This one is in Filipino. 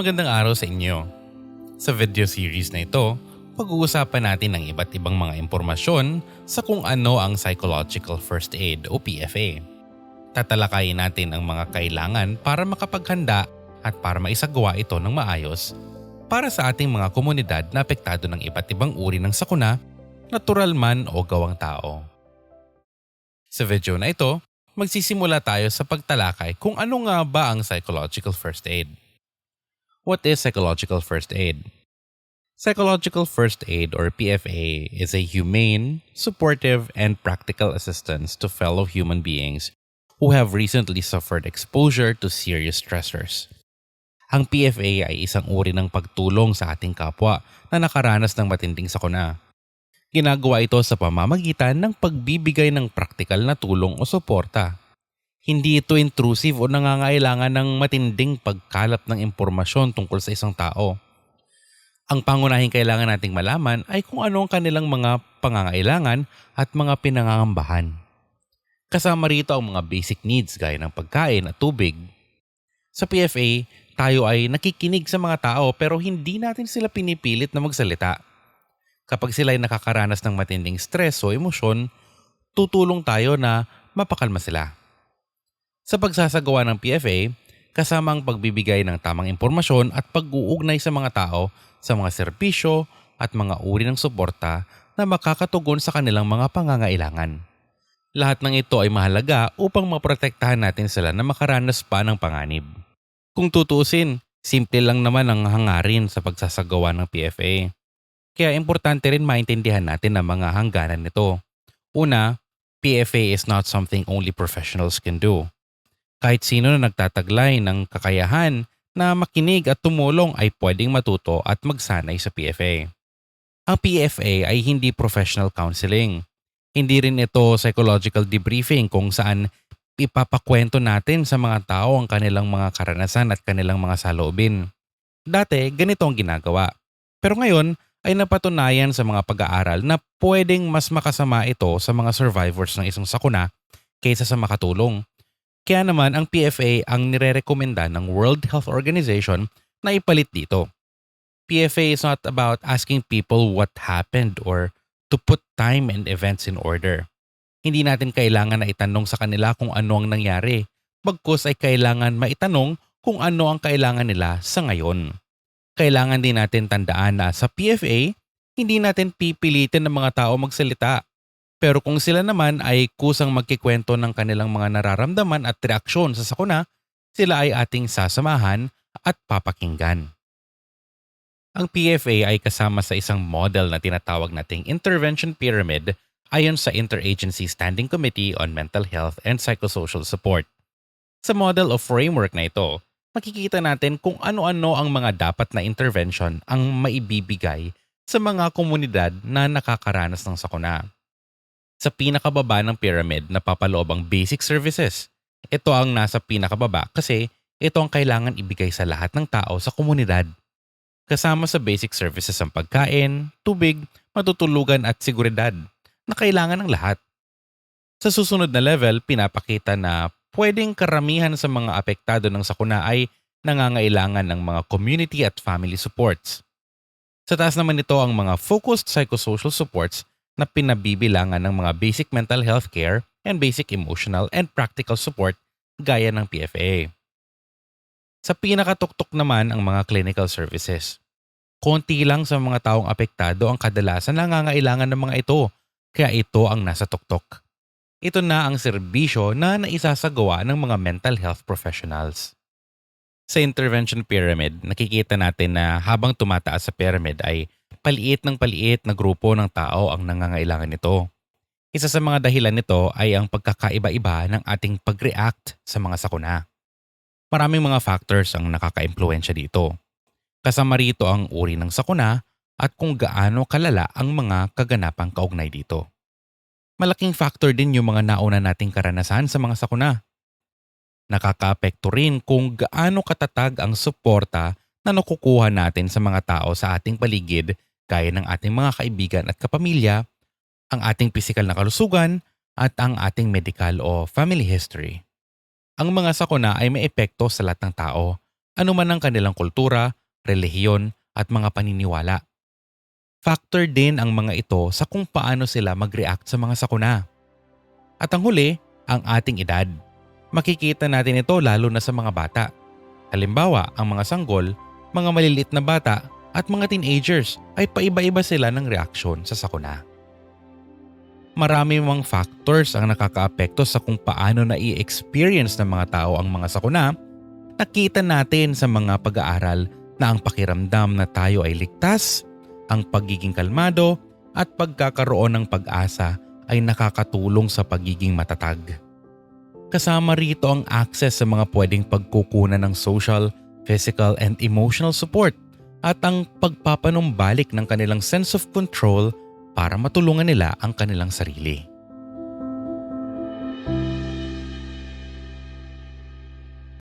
Magandang araw sa inyo. Sa video series na ito, pag-uusapan natin ang iba't ibang mga impormasyon sa kung ano ang Psychological First Aid o PFA. Tatalakayin natin ang mga kailangan para makapaghanda at para maisagawa ito ng maayos para sa ating mga komunidad na apektado ng iba't ibang uri ng sakuna, natural man o gawang tao. Sa video na ito, magsisimula tayo sa pagtalakay kung ano nga ba ang Psychological First Aid. What is Psychological First Aid? Psychological First Aid or PFA is a humane, supportive, and practical assistance to fellow human beings who have recently suffered exposure to serious stressors. Ang PFA ay isang uri ng pagtulong sa ating kapwa na nakaranas ng matinding sakuna. Ginagawa ito sa pamamagitan ng pagbibigay ng praktikal na tulong o suporta. Hindi ito intrusive o nangangailangan ng matinding pagkalap ng impormasyon tungkol sa isang tao. Ang pangunahing kailangan nating malaman ay kung ano ang kanilang mga pangangailangan at mga pinangangambahan. Kasama rito ang mga basic needs gaya ng pagkain at tubig. Sa PFA, tayo ay nakikinig sa mga tao pero hindi natin sila pinipilit na magsalita. Kapag sila ay nakakaranas ng matinding stress o emosyon, tutulong tayo na mapakalma sila. Sa pagsasagawa ng PFA, kasama ang pagbibigay ng tamang impormasyon at pag-uugnay sa mga tao sa mga serbisyo at mga uri ng suporta na makakatugon sa kanilang mga pangangailangan. Lahat ng ito ay mahalaga upang maprotektahan natin sila na makaranas pa ng panganib. Kung tutuusin, simple lang naman ang hangarin sa pagsasagawa ng PFA. Kaya importante rin maintindihan natin ang mga hangganan nito. Una, PFA is not something only professionals can do. Kahit sino na nagtataglay ng kakayahan na makinig at tumulong ay pwedeng matuto at magsanay sa PFA. Ang PFA ay hindi professional counseling. Hindi rin ito psychological debriefing kung saan ipapakwento natin sa mga tao ang kanilang mga karanasan at kanilang mga saloobin. Dati, ganito ang ginagawa. Pero ngayon ay napatunayan sa mga pag-aaral na pwedeng mas makasama ito sa mga survivors ng isang sakuna kaysa sa makatulong. Kaya naman ang PFA ang nirerekomenda ng World Health Organization na ipalit dito. PFA is not about asking people what happened or to put time and events in order. Hindi natin kailangan na itanong sa kanila kung ano ang nangyari, bagkus ay kailangan maitanong kung ano ang kailangan nila sa ngayon. Kailangan din natin tandaan na sa PFA, hindi natin pipilitin ng mga tao magsalita. Pero kung sila naman ay kusang magkikwento ng kanilang mga nararamdaman at reaksyon sa sakuna, sila ay ating sasamahan at papakinggan. Ang PFA ay kasama sa isang model na tinatawag nating Intervention Pyramid ayon sa Interagency Standing Committee on Mental Health and Psychosocial Support. Sa model o framework na ito, makikita natin kung ano-ano ang mga dapat na intervention ang maibibigay sa mga komunidad na nakakaranas ng sakuna. Sa pinakababa ng pyramid napapaloob ang basic services. Ito ang nasa pinakababa kasi ito ang kailangan ibigay sa lahat ng tao sa komunidad. Kasama sa basic services ang pagkain, tubig, matutulugan at seguridad na kailangan ng lahat. Sa susunod na level, pinapakita na pwedeng karamihan sa mga apektado ng sakuna ay nangangailangan ng mga community at family supports. Sa taas naman nito ang mga focused psychosocial supports na pinabibilangan ng mga basic mental health care and basic emotional and practical support gaya ng PFA. Sa pinakatuktok naman ang mga clinical services. Konti lang sa mga taong apektado ang kadalasan nangangailangan ng mga ito, kaya ito ang nasa tuktok. Ito na ang serbisyo na naisasagawa ng mga mental health professionals. Sa intervention pyramid, nakikita natin na habang tumataas sa pyramid ay paliit na grupo ng tao ang nangangailangan nito. Isa sa mga dahilan nito ay ang pagkakaiba-iba ng ating pag-react sa mga sakuna. Maraming mga factors ang nakaka-impluwensya dito. Kasama rito ang uri ng sakuna at kung gaano kalala ang mga kaganapang kaugnay dito. Malaking factor din yung mga nauna nating karanasan sa mga sakuna. Nakakaapekto rin kung gaano katatag ang suporta na nakukuha natin sa mga tao sa ating paligid gaya ng ating mga kaibigan at kapamilya, ang ating pisikal na kalusugan at ang ating medical o family history. Ang mga sakuna ay may epekto sa lahat ng tao ano man ang kanilang kultura, relihiyon at mga paniniwala. Factor din ang mga ito sa kung paano sila mag-react sa mga sakuna. At ang huli, ang ating edad. Makikita natin ito lalo na sa mga bata. Halimbawa, ang mga sanggol, mga maliliit na bata at mga teenagers ay paiba-iba sila ng reaksyon sa sakuna. Marami mga factors ang nakakaapekto sa kung paano na i-experience ng mga tao ang mga sakuna. Nakita natin sa mga pag-aaral na ang pakiramdam na tayo ay ligtas, ang pagiging kalmado at pagkakaroon ng pag-asa ay nakakatulong sa pagiging matatag. Kasama rito ang access sa mga pwedeng pagkukunan ng social, physical and emotional support at ang pagpapanumbalik ng kanilang sense of control para matulungan nila ang kanilang sarili.